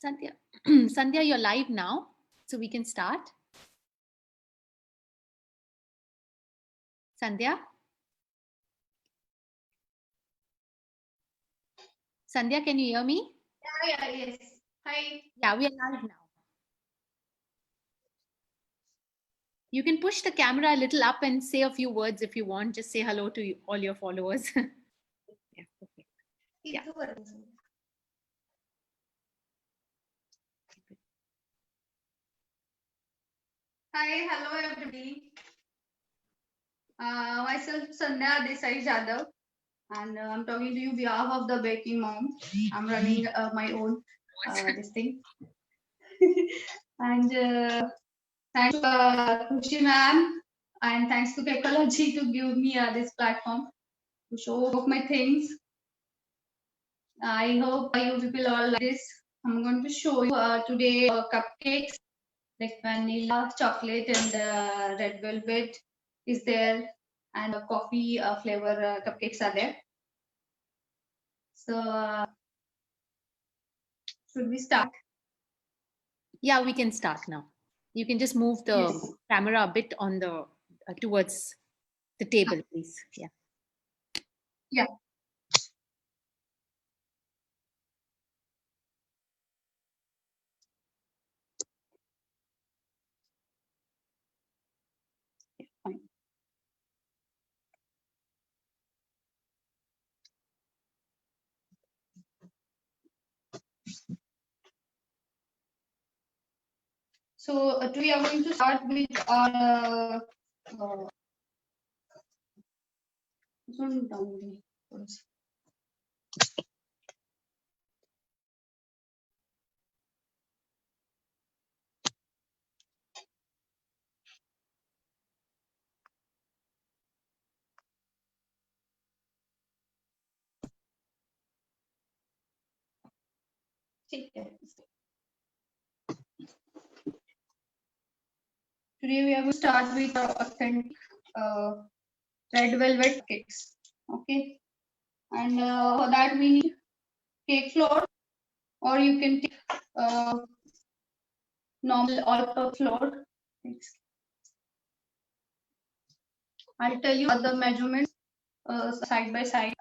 Sandhya, Sandhya, you're live now, so we can start. Sandhya? Sandhya, can you hear me? Yes. Hi. Yeah, we are live now. You can push the camera a little up and say a few words if you want. Just say hello to all your followers. Yeah, perfect. Yeah. Hi, hello everybody. Myself Sandhya Desai Jadhav, and I'm talking to you behalf of the baking mom. I'm running my own this thing, and thanks to Kushi ma'am, and thanks to Cakeology to give me this platform to show my things. I hope you people all like this. I'm going to show you today cupcakes like vanilla, chocolate, and red velvet is there, and coffee flavor cupcakes are there. So, should we start? Yeah, we can start now. You can just move the camera a bit on the towards the table, please. Yeah. Yeah. Fine. So today we are going to start with our today we are going to start with authentic red velvet cakes. Okay, and for that we need cake flour, or you can take normal all-purpose flour. I'll tell you the measurements side by side.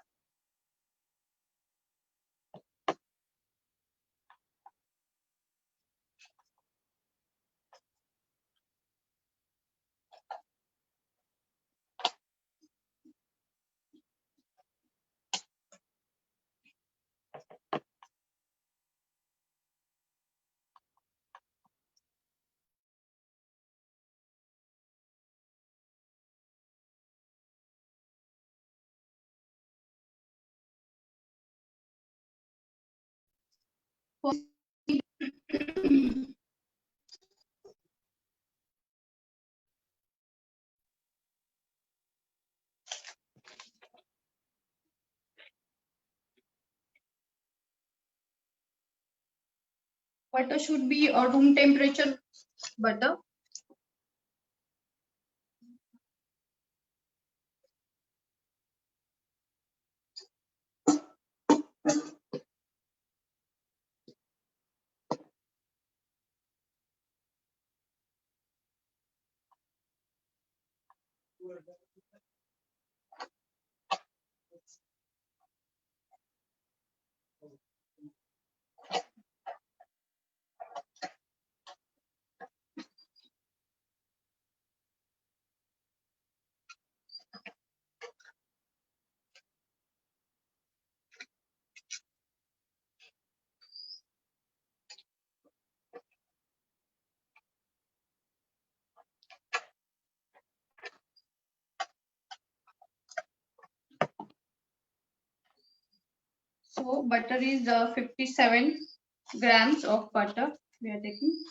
Butter should be a room temperature butter. So butter is 57 grams of butter we are taking.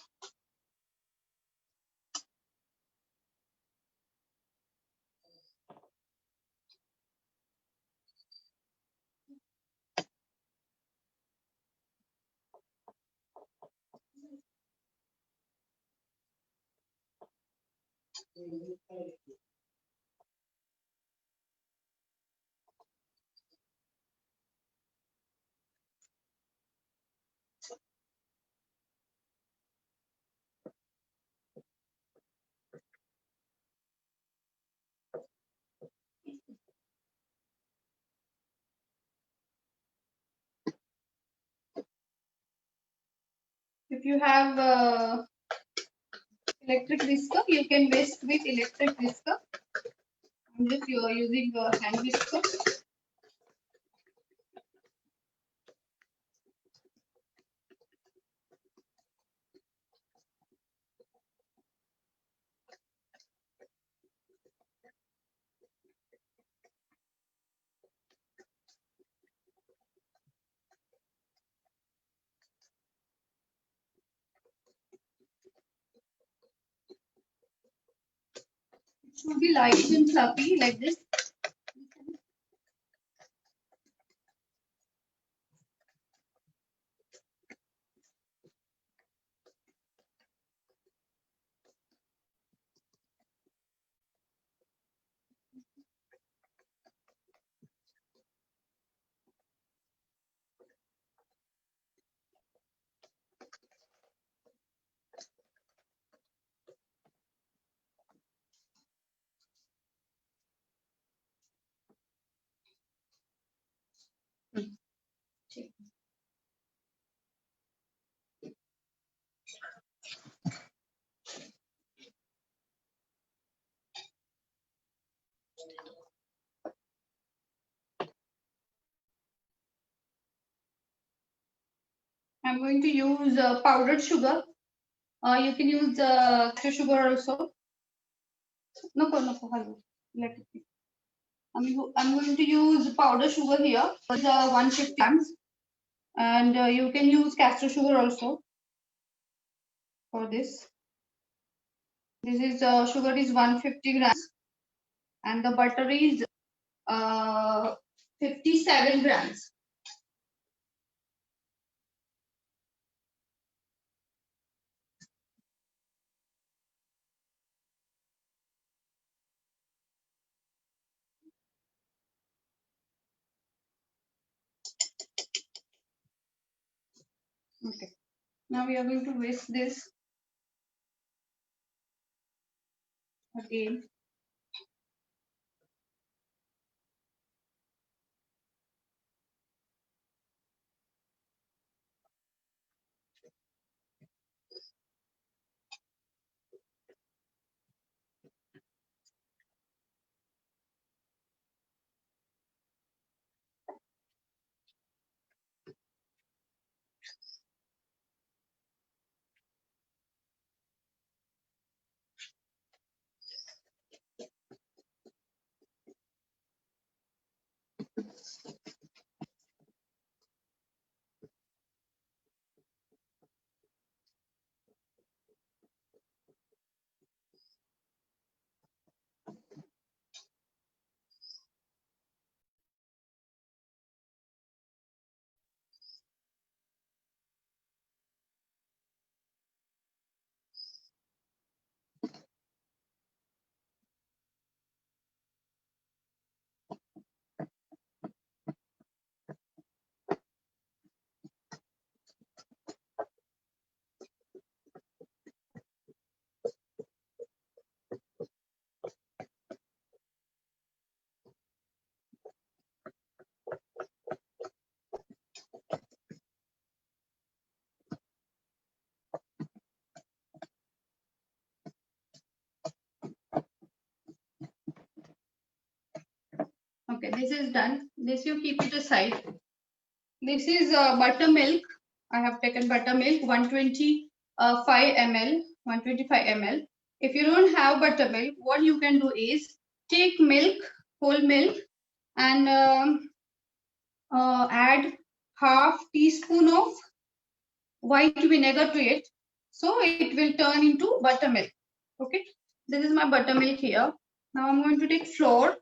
If you have electric whisker, you can whisk with electric whisker. I'm just using hand whisker. It should be light and fluffy like this. I'm going to use powdered sugar. You can use extra sugar also. No, hello. Let it be. I'm going to use powder sugar here. It's 150 grams, and you can use castor sugar also for this. This is sugar is 150 grams, and the butter is 57 grams. Okay. Now we are going to whisk this again. Okay, this is done. This you keep it aside. This is buttermilk. I have taken buttermilk 125 ml. 125 ml. If you don't have buttermilk, what you can do is take milk, whole milk, and add half teaspoon of white vinegar to it. So it will turn into buttermilk. Okay, this is my buttermilk here. Now I'm going to take flour.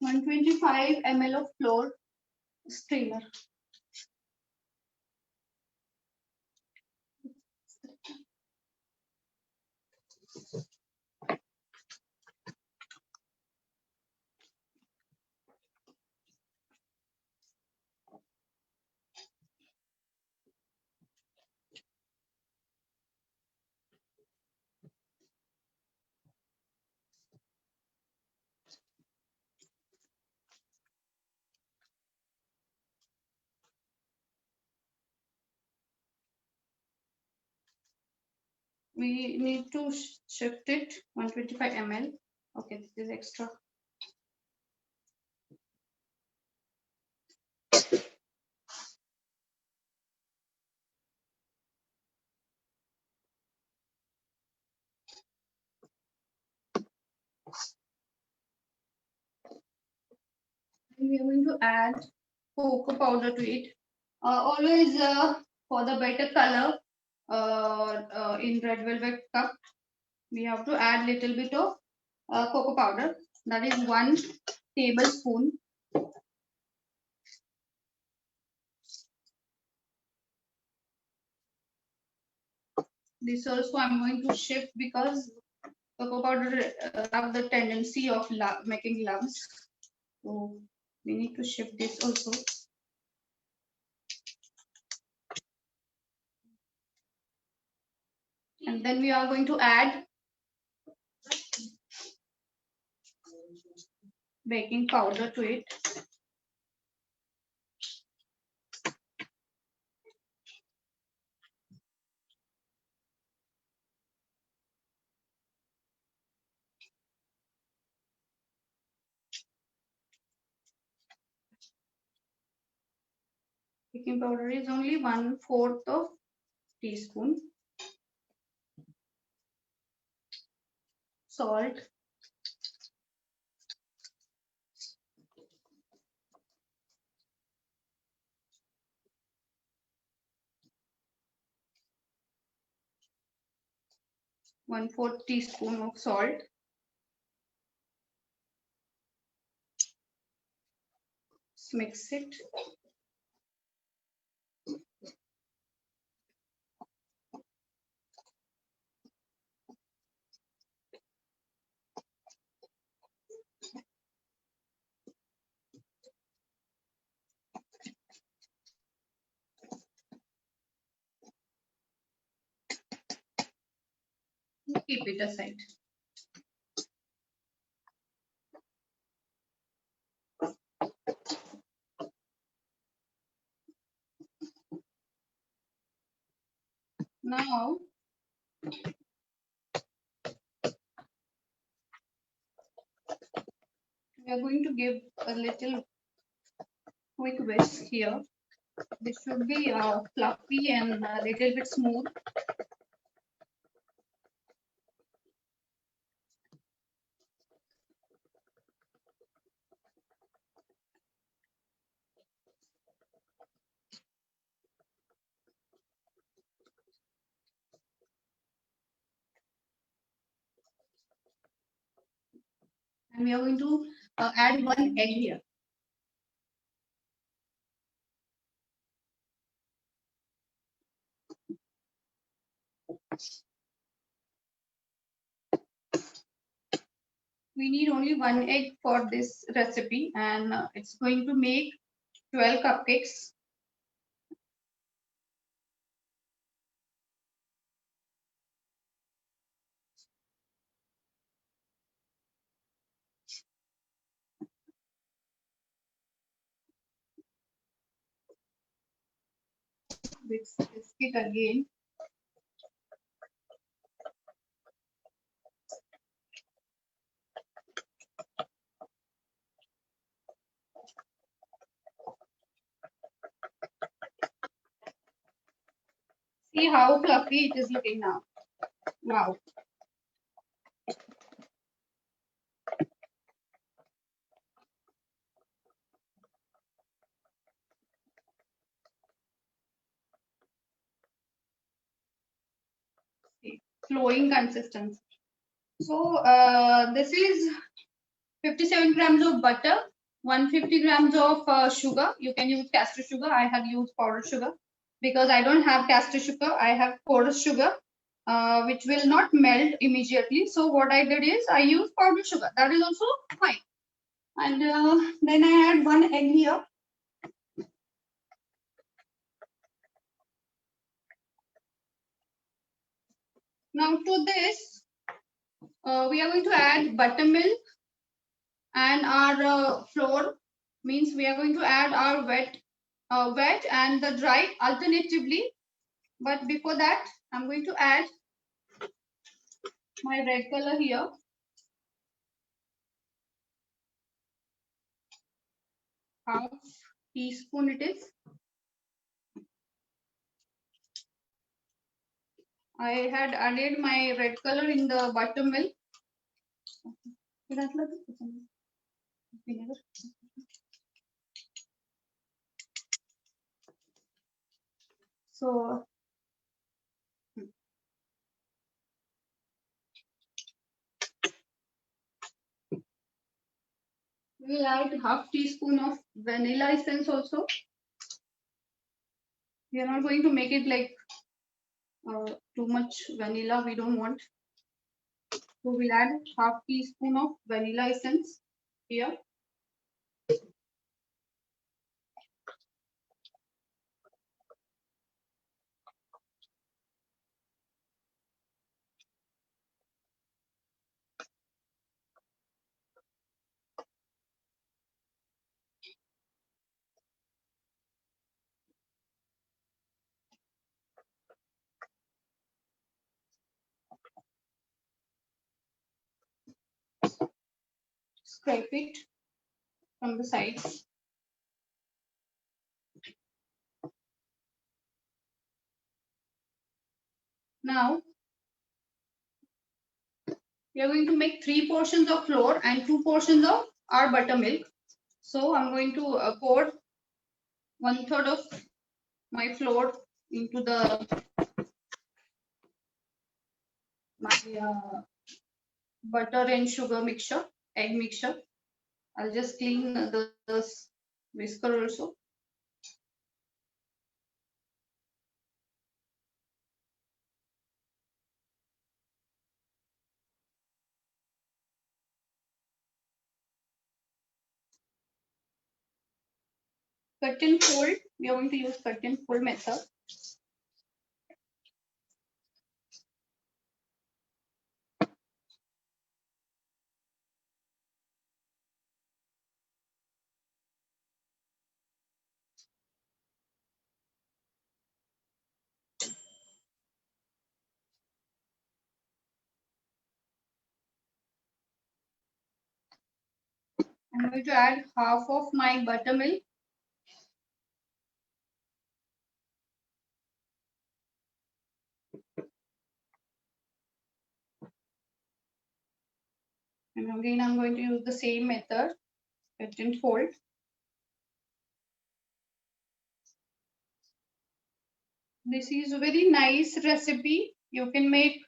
125 ml of flour strainer. We need to shift it 125 ml. Okay, this is extra. And we are going to add cocoa powder to it. Always for the better color in red velvet cup, we have to add little bit of cocoa powder. That is 1 tablespoon. This also I'm going to shift because cocoa powder have the tendency of making lumps. So we need to shift this also. And then we are going to add baking powder to it. Baking powder is only 1/4 of teaspoon. Salt. One-fourth teaspoon of salt. Let's mix it. Keep it aside. Now we are going to give a little quick whisk here. This should be fluffy and a little bit smooth. And we are going to add 1 egg here. We need only 1 egg for this recipe, and it's going to make 12 cupcakes. Whisk it again. See how fluffy it is looking now. Wow. See, flowing consistency. So this is 57 grams of butter, 150 grams of sugar. You can use castor sugar. I have used powdered sugar because I don't have castor sugar. I have powdered sugar, which will not melt immediately. So what I did is I used powdered sugar. That is also fine. And then I add 1 egg here. Now to this, we are going to add buttermilk and our flour. Means we are going to add our wet and the dry alternatively. But before that, I'm going to add my red color here. Half teaspoon it is. I had added my red color in the buttermilk. So we'll add half teaspoon of vanilla essence also. We are not going to make it like too much vanilla. We don't want. So we'll add half teaspoon of vanilla essence here. Scrape it from the sides. Now we are going to make 3 portions of flour and 2 portions of our buttermilk. So I'm going to pour 1/3 of my flour into the my butter and sugar mixture, egg mixture. I'll just clean the whisker also. Cut and fold. We are going to use cut and fold method. I'm going to add half of my buttermilk. And again, I'm going to use the same method, cut and fold. This is a very nice recipe. You can make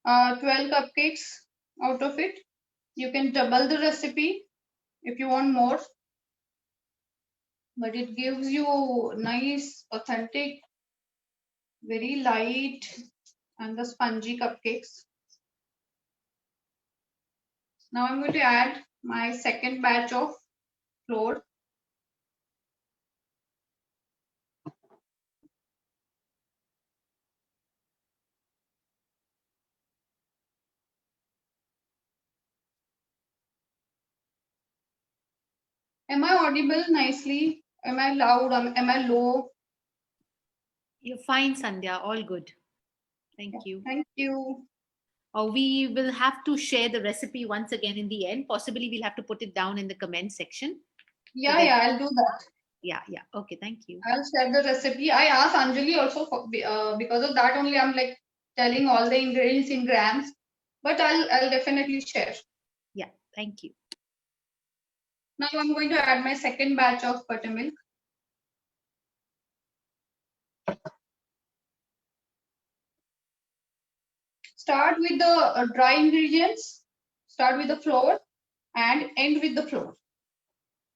12 cupcakes out of it. You can double the recipe if you want more. But it gives you nice, authentic, very light and the spongy cupcakes. Now I'm going to add my second batch of flour. Am I audible nicely? Am I loud? Am I low? You're fine, Sandhya. All good. Thank you. Thank you. We will have to share the recipe once again in the end. Possibly we'll have to put it down in the comment section. Yeah, that, yeah, I'll do that. Yeah. Okay, thank you. I'll share the recipe. I asked Anjali also for, because of that only I'm like telling all the ingredients in grams. But I'll definitely share. Yeah, thank you. Now I'm going to add my second batch of buttermilk. Start with the dry ingredients. Start with the flour and end with the flour.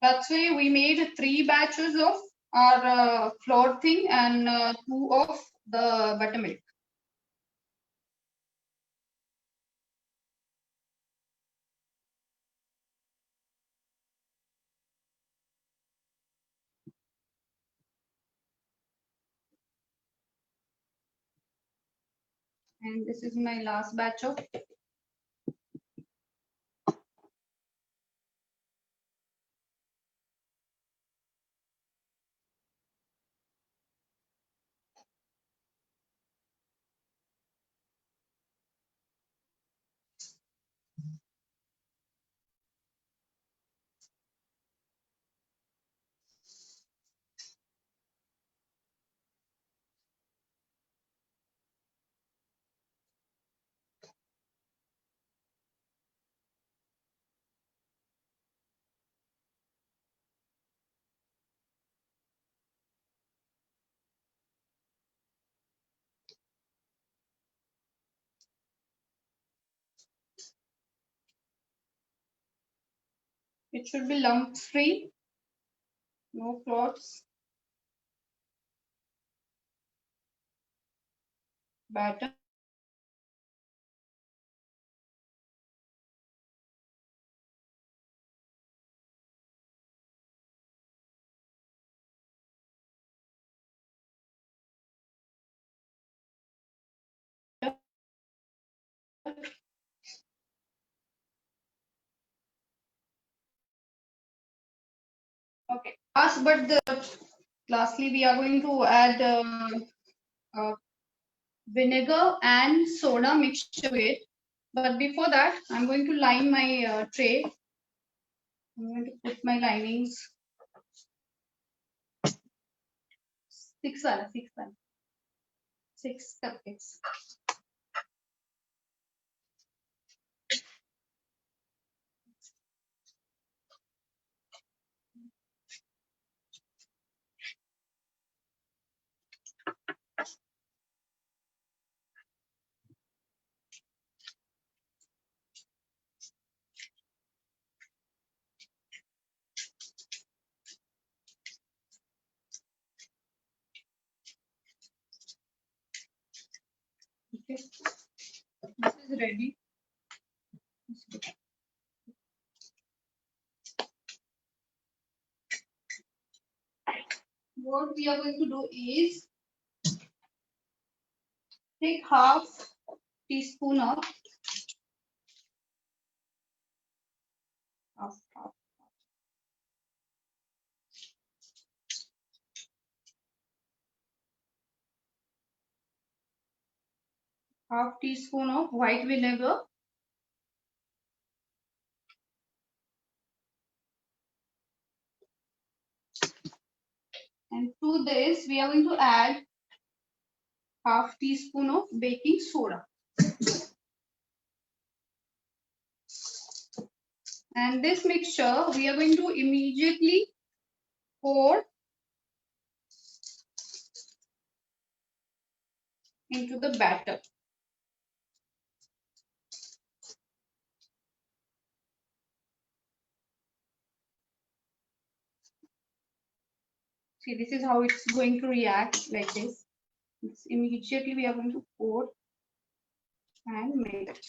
That's why we made 3 batches of our flour thing and 2 of the buttermilk. And this is my last batch of. It should be lump free, no clots. Batter. Okay. Lastly, we are going to add vinegar and soda mixture to it. But before that, I'm going to line my tray. I'm going to put my linings. Six cupcakes. Okay. This is ready. What we are going to do is take half teaspoon of half, half, half teaspoon of white vinegar. And to this, we are going to add half teaspoon of baking soda. And this mixture, we are going to immediately pour into the batter. See, this is how it's going to react like this. It's immediately we are going to pour and mix it.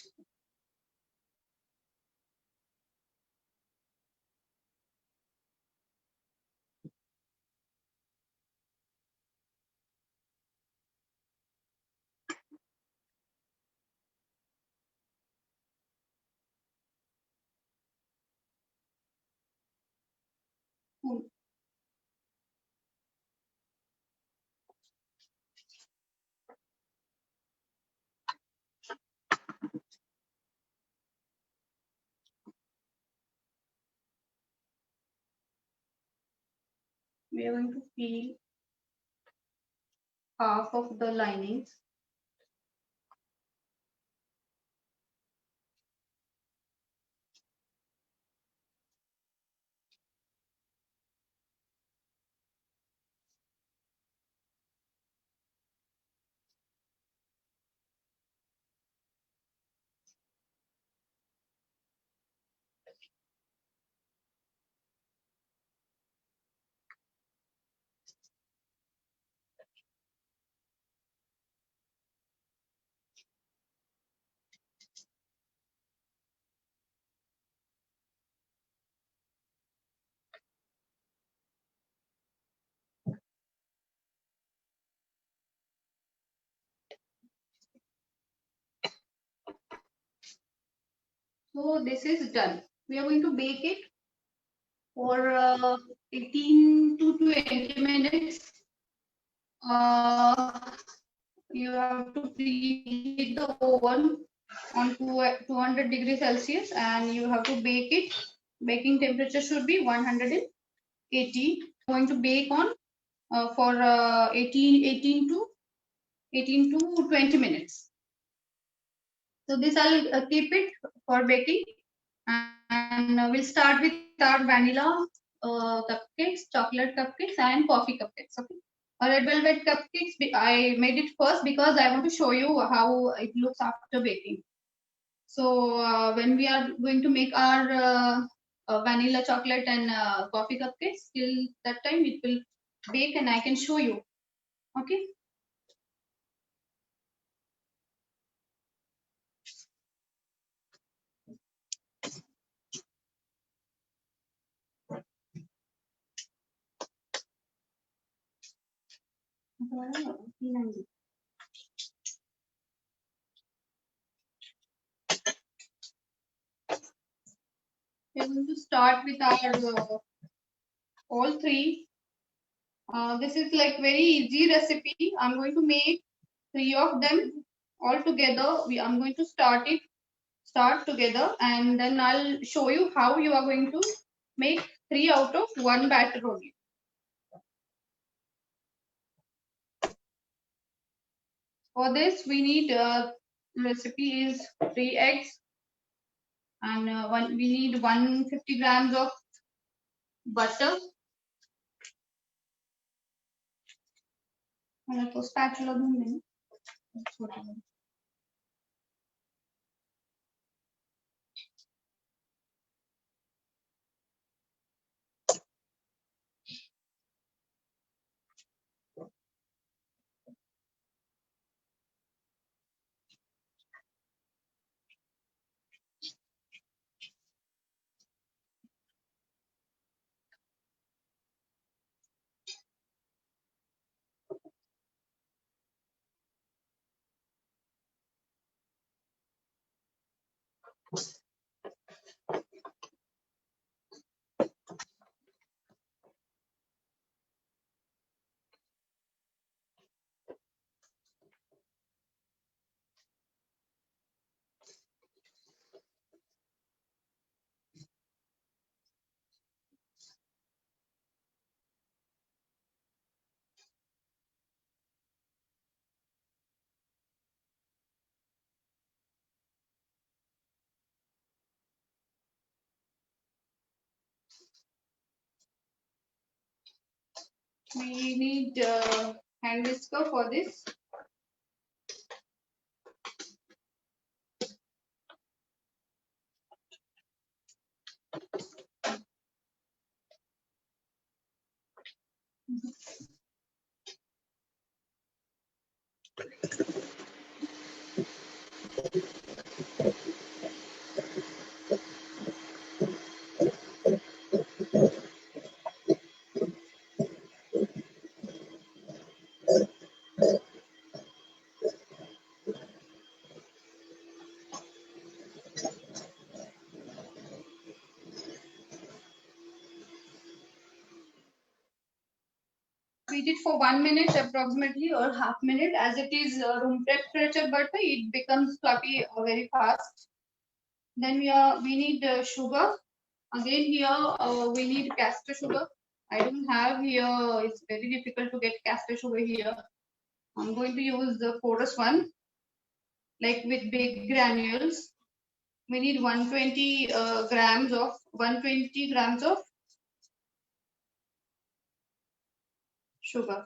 We are going to peel half of the linings. So this is done. We are going to bake it for 18 to 20 minutes. You have to preheat the oven on 200 degrees Celsius and you have to bake it. Baking temperature should be 180. Going to bake on for 18 to 20 minutes. So this I'll keep it for baking and we'll start with our vanilla cupcakes, chocolate cupcakes and coffee cupcakes. Okay. Red velvet cupcakes, I made it first because I want to show you how it looks after baking. So when we are going to make our vanilla chocolate and coffee cupcakes. Till that time it will bake and I can show you. Okay. We're going to start with our all three. This is like very easy recipe. I'm going to make three of them all together. I'm going to start together and then I'll show you how you are going to make three out of one batter only. For this we need recipe is 3 eggs and we need 150 grams of butter. तो spatula ढूंढ लेंगे. We need hand whisker for this. Beat it for 1 minute approximately or half minute. As it is room temperature butter, it becomes fluffy very fast. Then we need sugar. Again here we need caster sugar. I don't have here. It's very difficult to get caster sugar here. I'm going to use the porous one, like with big granules. We need 120 grams of sugar.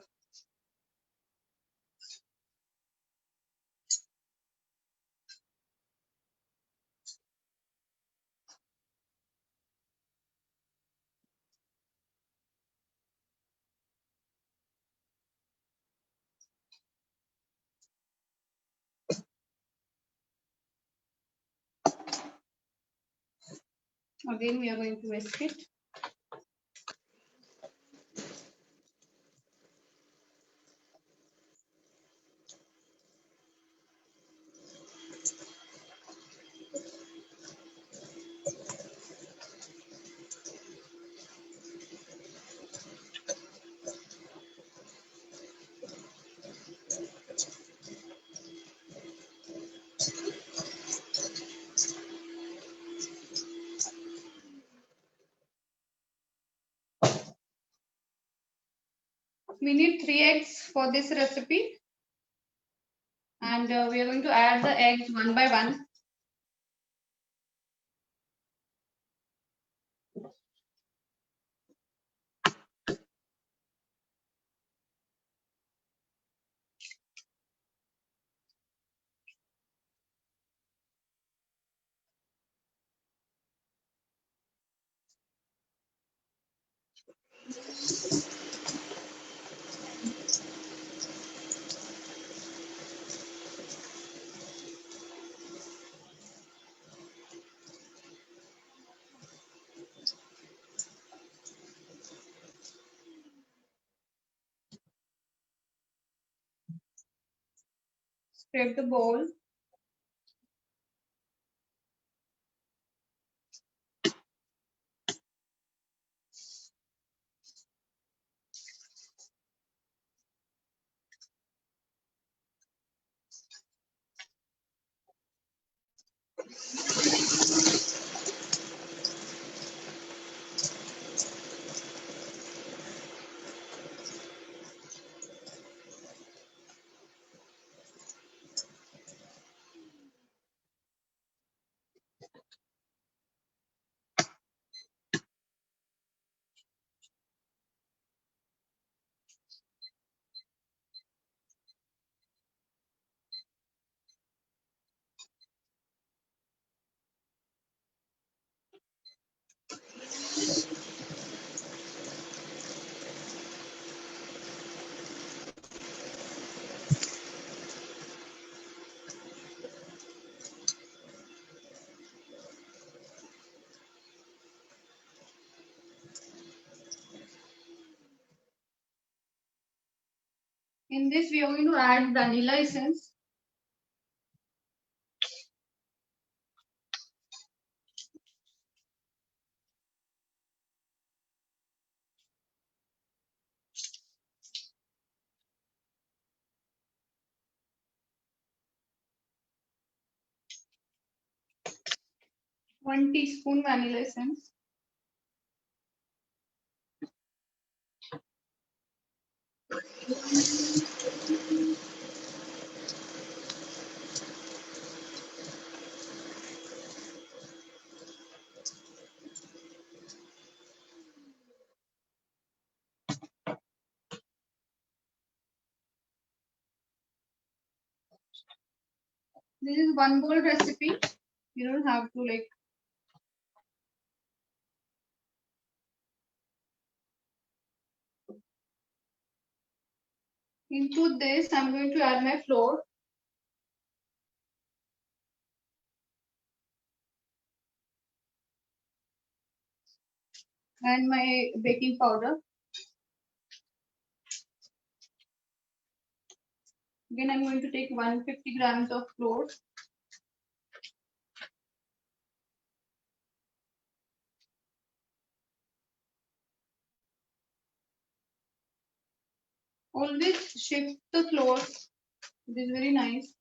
Again, we are going to whisk it. We need 3 eggs for this recipe. And we are going to add the eggs one by one. Scrape the bowl. In this, we are going to add vanilla essence. One teaspoon vanilla essence. This is one bowl recipe. You don't have to like. Into this, I'm going to add my flour and my baking powder. Again, I'm going to take 150 grams of flour. Always shift the flour. It is very nice.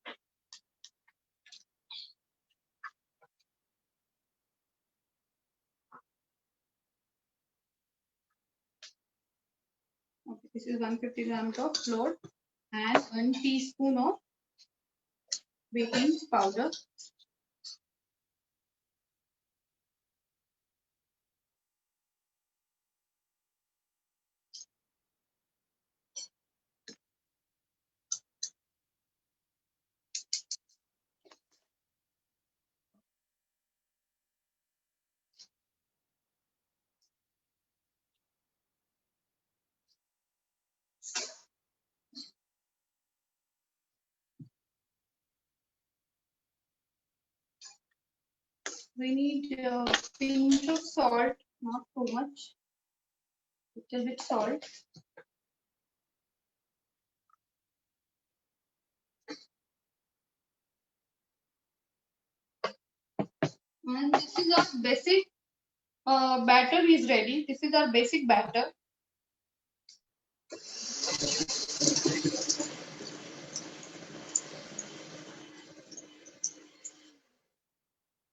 Okay, this is 150 grams of flour and 1 teaspoon of baking powder. We need a pinch of salt, not too much. Little bit salt. And this is our basic batter is ready. This is our basic batter.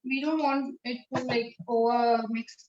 We don't want it to like over mix.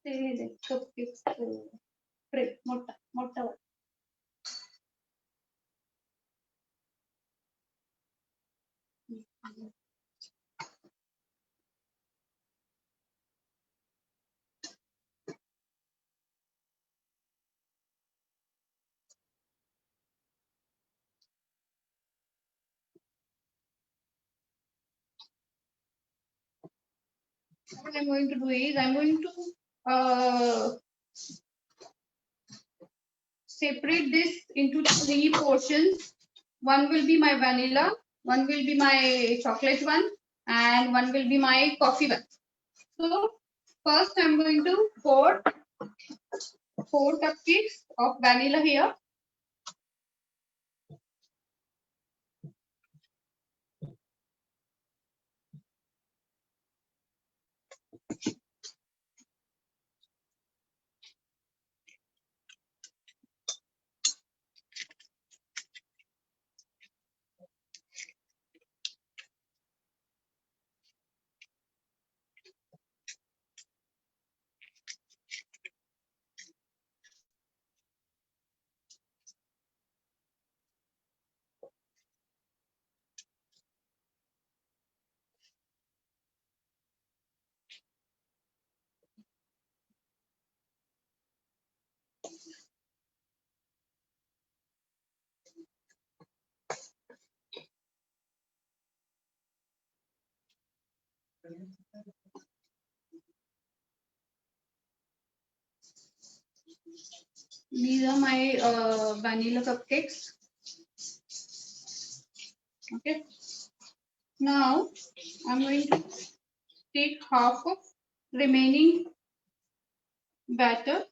cupcakes tray मोटा वाला. What I'm going to do is I'm going to separate this into 3 portions. One will be my vanilla, one will be my chocolate one, and one will be my coffee one. So first I'm going to pour 4 cupcakes of vanilla here. These are my vanilla cupcakes. Okay. Now I'm going to take half of remaining batter.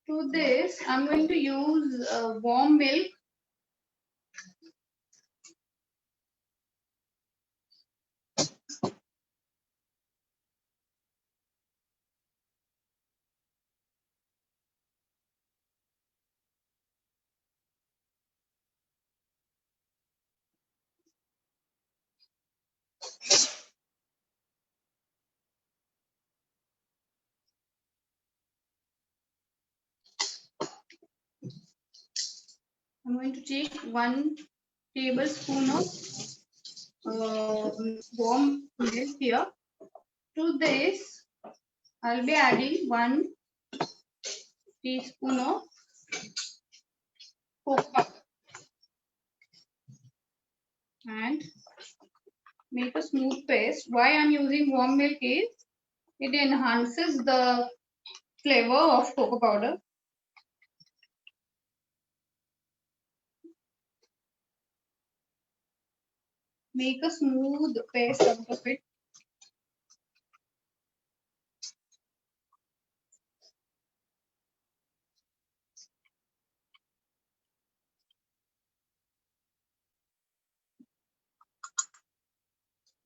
To this, I'm going to use warm milk. I'm going to take 1 tablespoon of warm milk here. To this, I'll be adding 1 teaspoon of cocoa powder and make a smooth paste. Why I'm using warm milk is it enhances the flavor of cocoa powder. Make a smooth paste out of it.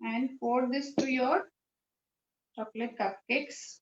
And pour this to your chocolate cupcakes.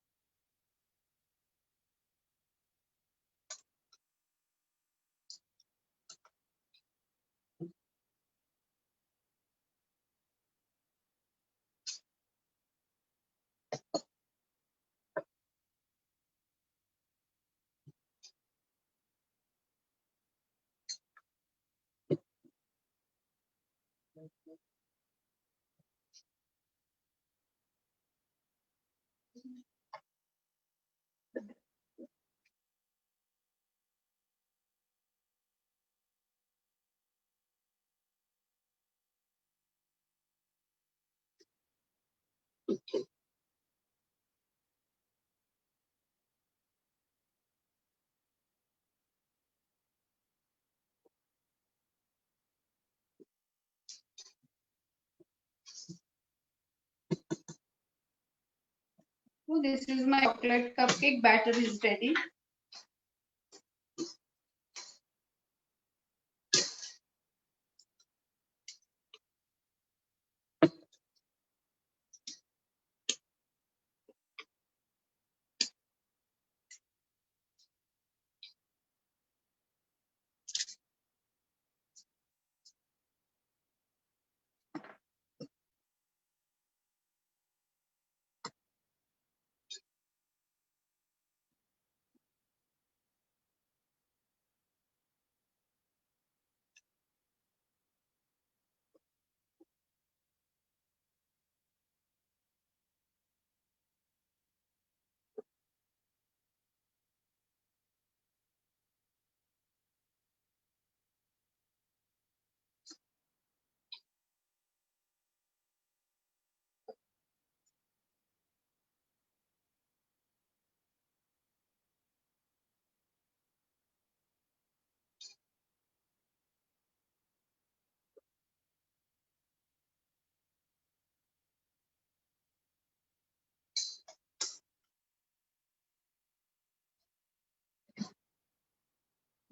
So this is my chocolate cupcake batter is ready.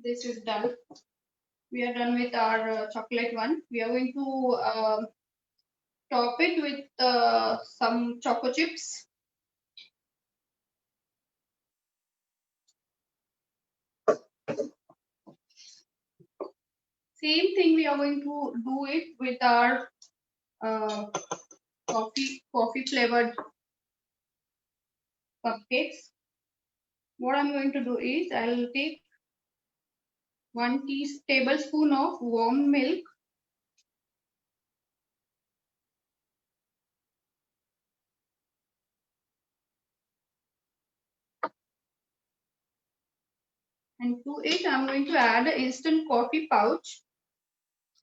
this is done. We are done with our chocolate one. We are going to top it with some choco chips. Same thing we are going to do it with our uh, coffee flavored cupcakes. What I'm going to do is I'll take 1 tablespoon of warm milk, and to it I'm going to add an instant coffee pouch.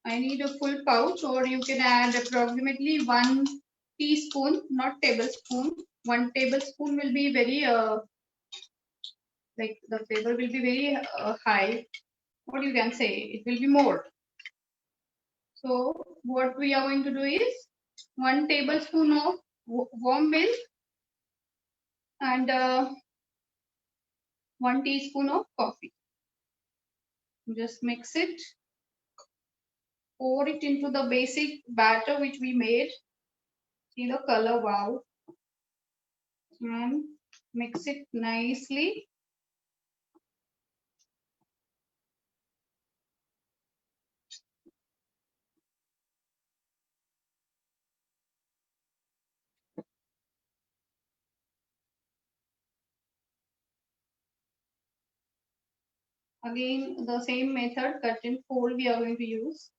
I need a full pouch, or you can add approximately 1 teaspoon, not tablespoon. 1 tablespoon will be very like the flavor will be very high. What you can say, it will be more. So what we are going to do is 1 tablespoon of warm milk and 1 teaspoon of coffee. Just mix it, pour it into the basic batter which we made. See the color, wow. And mix it nicely. Again, the same method, cut and fold we are going to use.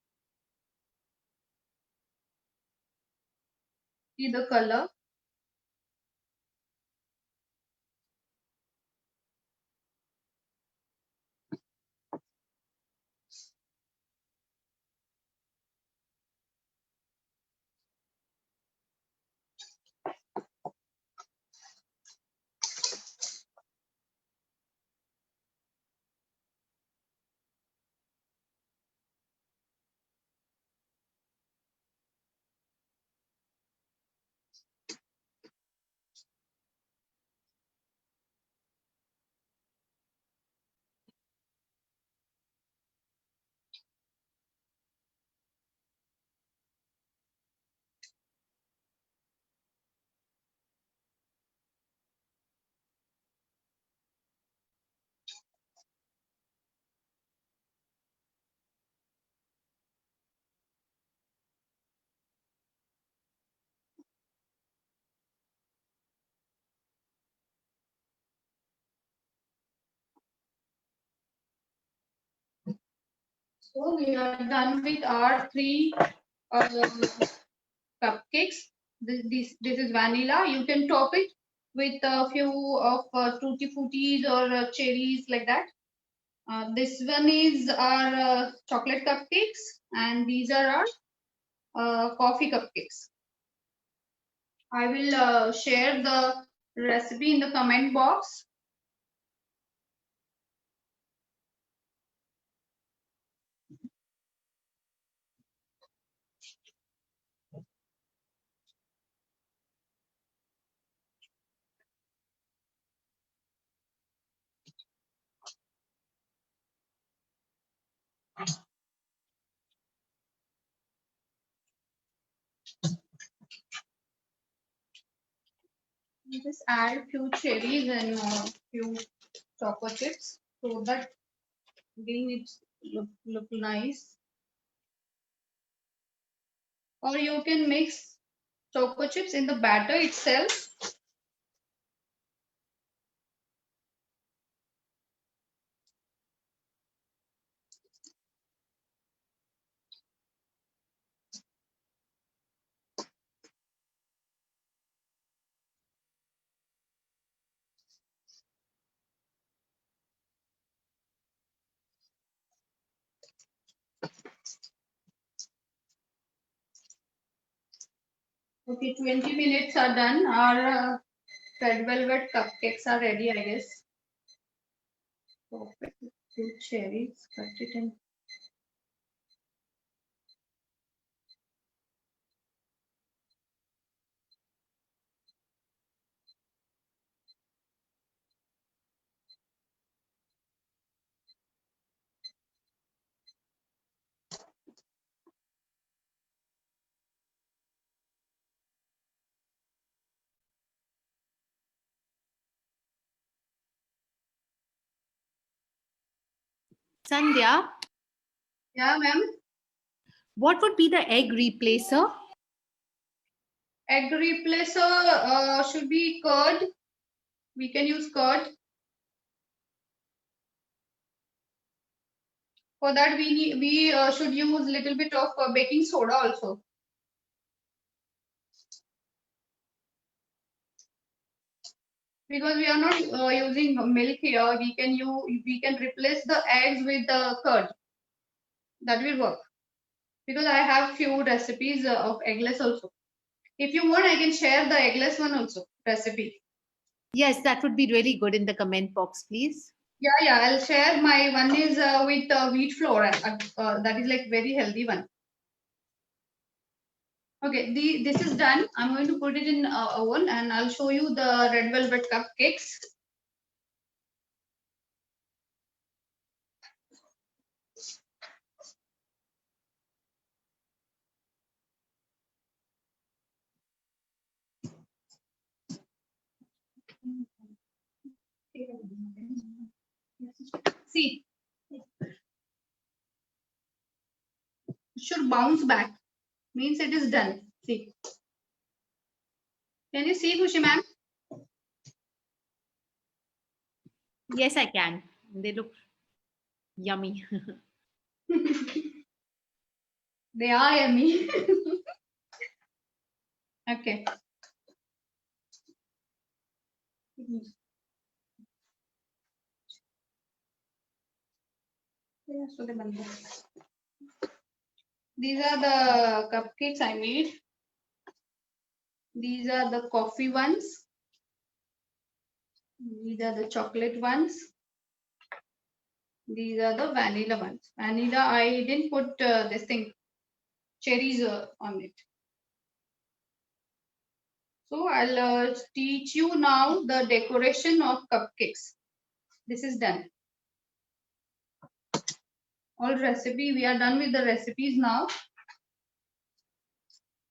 See the color. So we are done with our three cupcakes. This is vanilla. You can top it with a few of tutti fruttis or cherries like that. This one is our chocolate cupcakes, and these are our coffee cupcakes. I will share the recipe in the comment box. Just add few cherries and few choco chips so that again it look nice. Or you can mix choco chips in the batter itself. Okay, 20 minutes are done. Our red velvet cupcakes are ready, I guess. Perfect. Few cherries, cut it in. Sandhya, Yeah, ma'am. what would be the egg replacer? Egg replacer should be curd. We can use curd. For that, we should use little bit of baking soda also. Because we are not using milk here, we can replace the eggs with the curd. That will work. Because I have few recipes of eggless also. If you want, I can share the eggless one also recipe. Yes, that would be really good in the comment box, please. Yeah, I'll share. My one is with wheat flour. That is like very healthy one. Okay, this is done. I'm going to put it in oven and I'll show you the red velvet cupcakes. See, it should bounce back. Means it is done. See. Can you see, Khushi ma'am? Yes, I can. They look yummy. They are yummy. Okay. These are the cupcakes I made. These are the coffee ones. These are the chocolate ones. These are the vanilla ones. Vanilla, I didn't put this thing, cherries on it. So I'll teach you now the decoration of cupcakes. This is done. All recipe, we are done with the recipes now.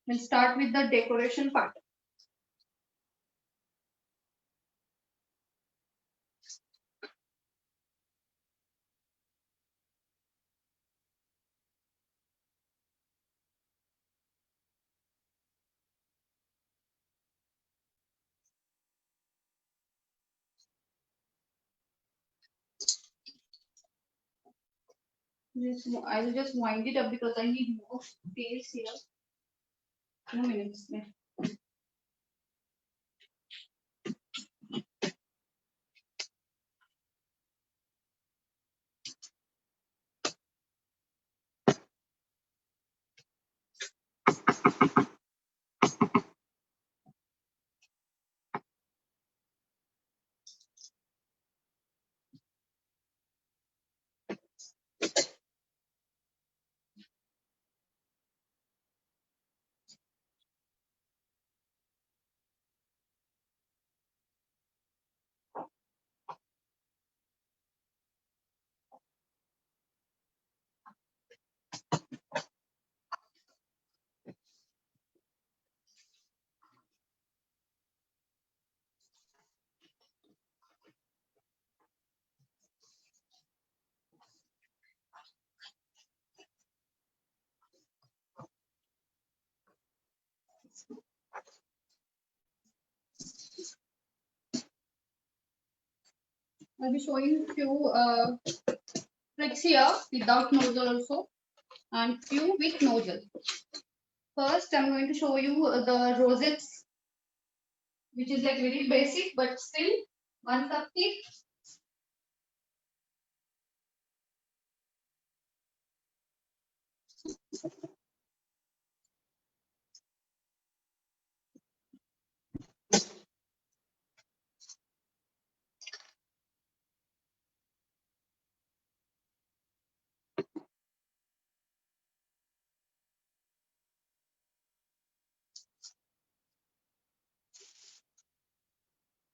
We'll start with the decoration part. I'll just wind it up because I need more space here. 2 minutes. I'll be showing few tricks here without nozzle also and few with nozzle. First, I'm going to show you the rosettes, which is like very basic, but still one cupcake.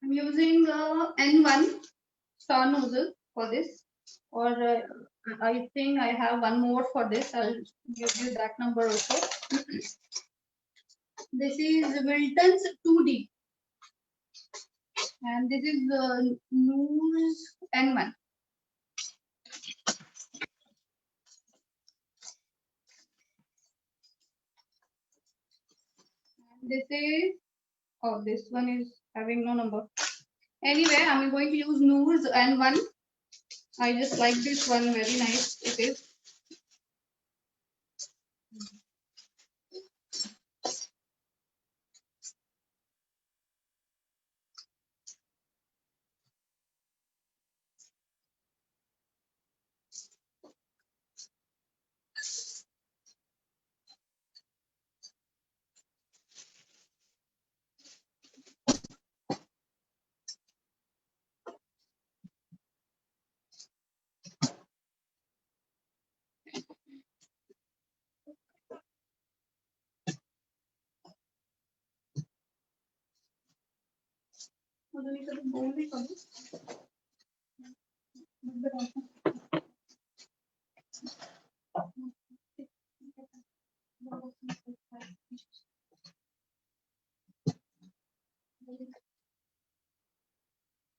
I'm using N1 star nozzle for this, or I think I have one more for this. I'll give you that number also. This is Wilton's 2D, and this is Noose N1. This is, oh, this one is having no number. Anyway, I'm going to use Noor's and one. I just like this one, very nice it is.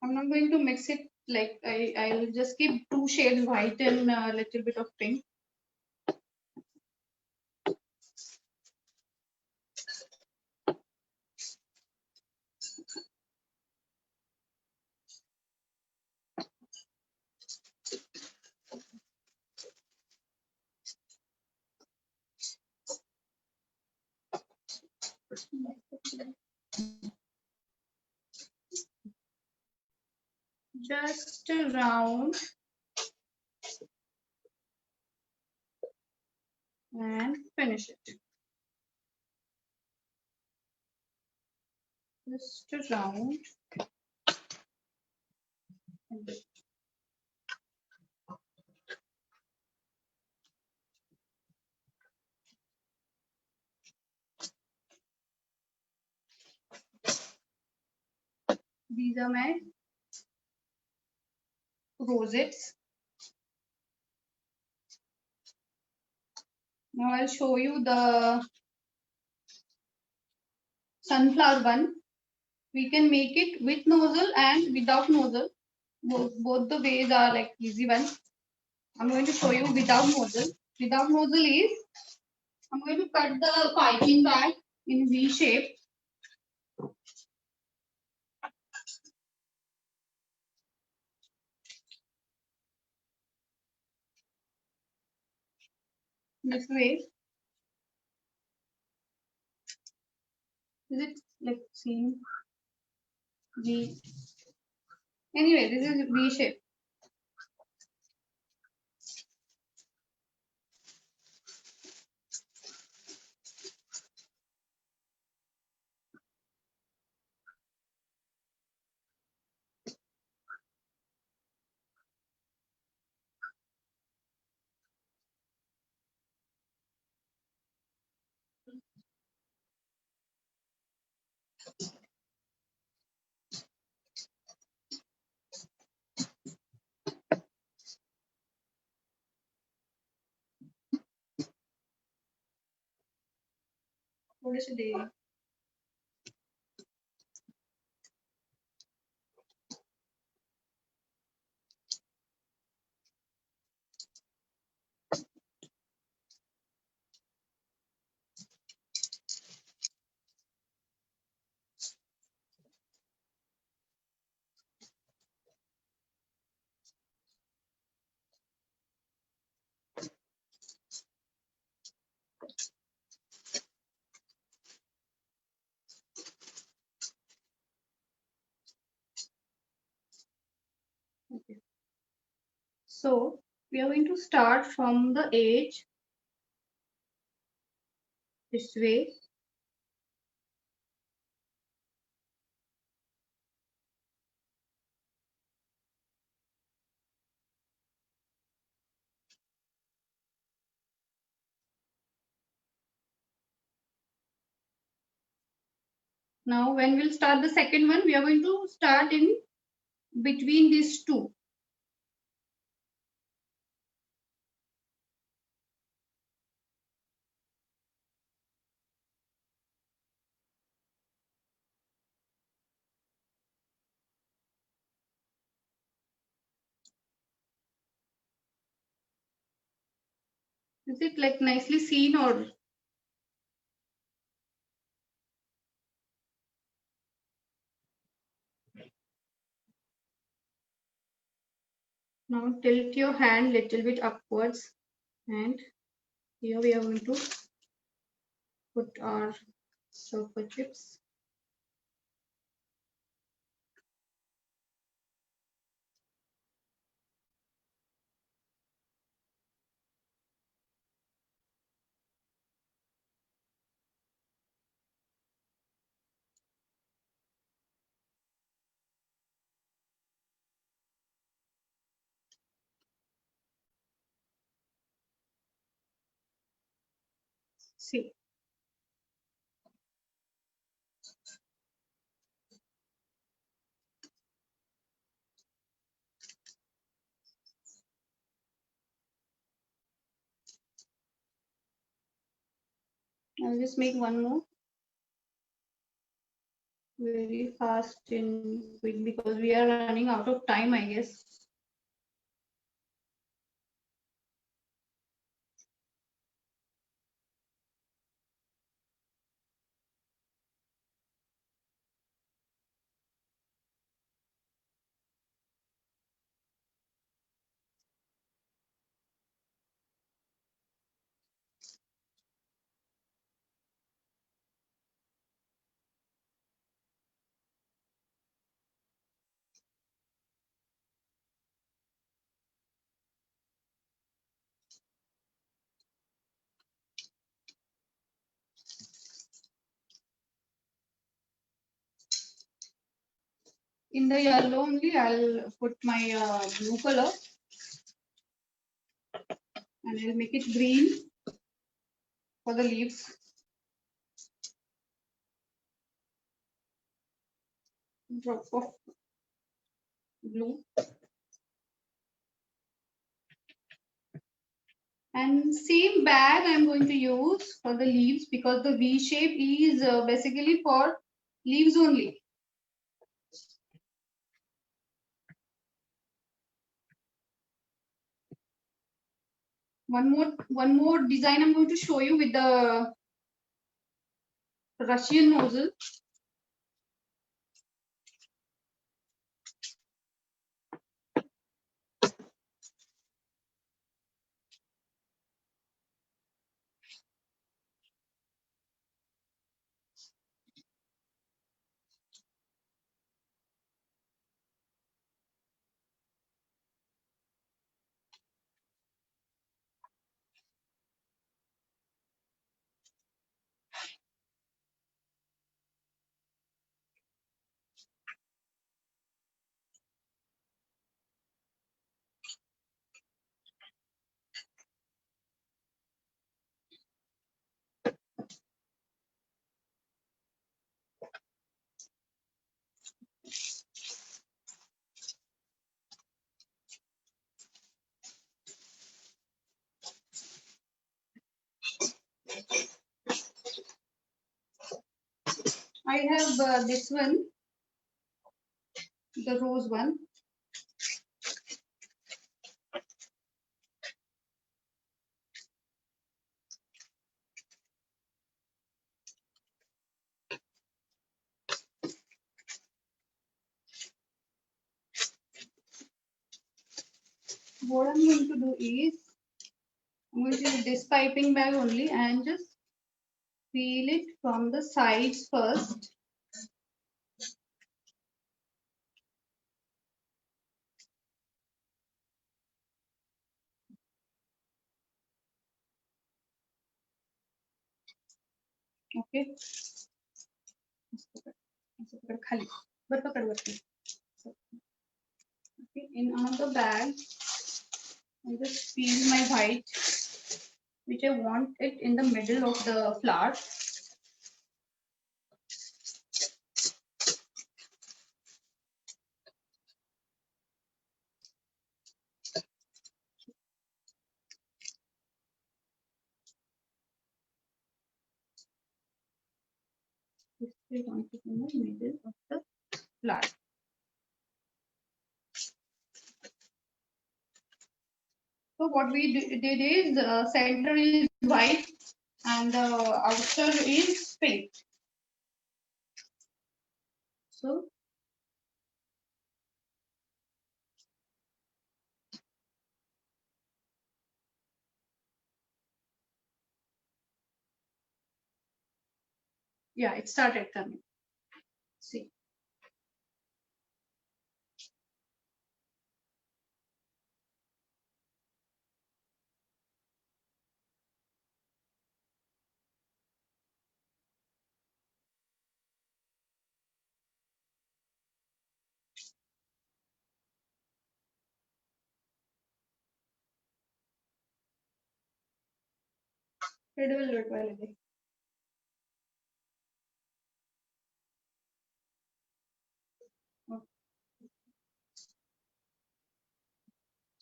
I'm not going to mix it like I'll just keep two shades white and a little bit of pink. Just around and finish it. Just around. These are my rosettes. Now I'll show you the sunflower one. We can make it with nozzle and without nozzle. Both the ways are like easy ones. I'm going to show you without nozzle. Without nozzle is, I'm going to cut the piping bag in V shape. This way. Is it like same? V. Anyway, this is V shape. What is it? Okay. So we are going to start from the edge this way. Now when we'll start the second one, we are going to start in between these two. Is it like nicely seen or? Now tilt your hand little bit upwards, and here we are going to put our chocolate chips. See. I'll just make one more. Very fast and quick because we are running out of time, I guess. In the yellow only, I'll put my blue color and I'll make it green for the leaves. Drop of blue. And same bag I'm going to use for the leaves because the V shape is basically for leaves only. One more design I'm going to show you with the Russian nozzle. I have this one, the rose one. What I'm going to do is I'm going to use this piping bag only and just feel it from the sides first. Okay. खाली. बर पकड़ वरती. Okay. In another bag, I just feel my white, which I want it in the middle of the flower. This we want it in the middle of the flower. So what we did is center is white and the outer is pink. So Yeah, it started coming. See. Red velvet वाले थे.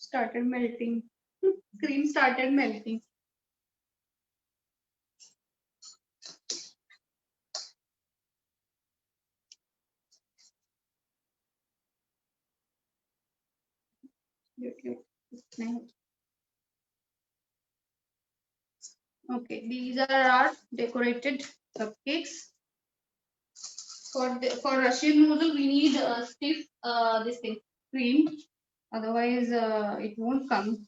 Started melting. Cream started melting. Okay, these are our decorated cupcakes. For Russian noodle, we need stiff this thing cream. Otherwise, it won't come.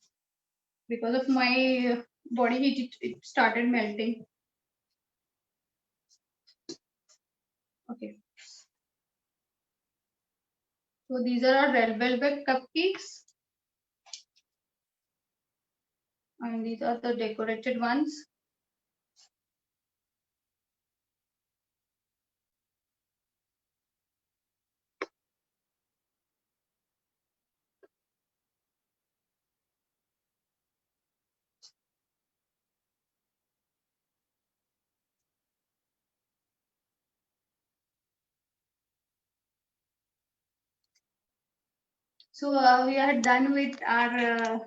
Because of my body heat, it started melting. Okay. So these are our red velvet cupcakes. And these are the decorated ones. So we are done with our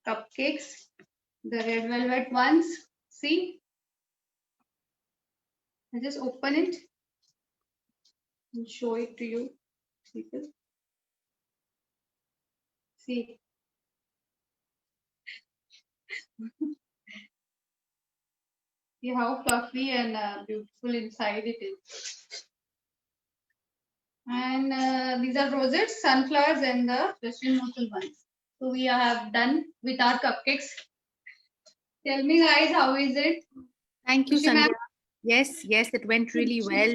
cupcakes, the red velvet ones. See, I just open it and show it to you, people. See, see how fluffy and beautiful inside it is. And these are roses, sunflowers, and the Russian noodle ones. So we have done with our cupcakes. Tell me, guys, how is it? Thank you, Kushi ma'am? Sandhya. Yes, yes, it went really well.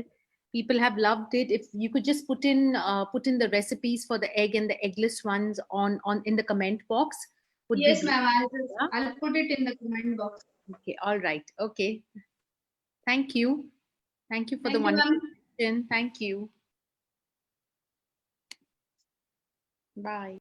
People have loved it. If you could just put in the recipes for the egg and the eggless ones on in the comment box, would be Yes, great. ma'am. Yeah? I'll put it in the comment box. Okay, all right. Okay. Thank you. Thank you for the Thank you, wonderful ma'am. question. Thank you. Bye.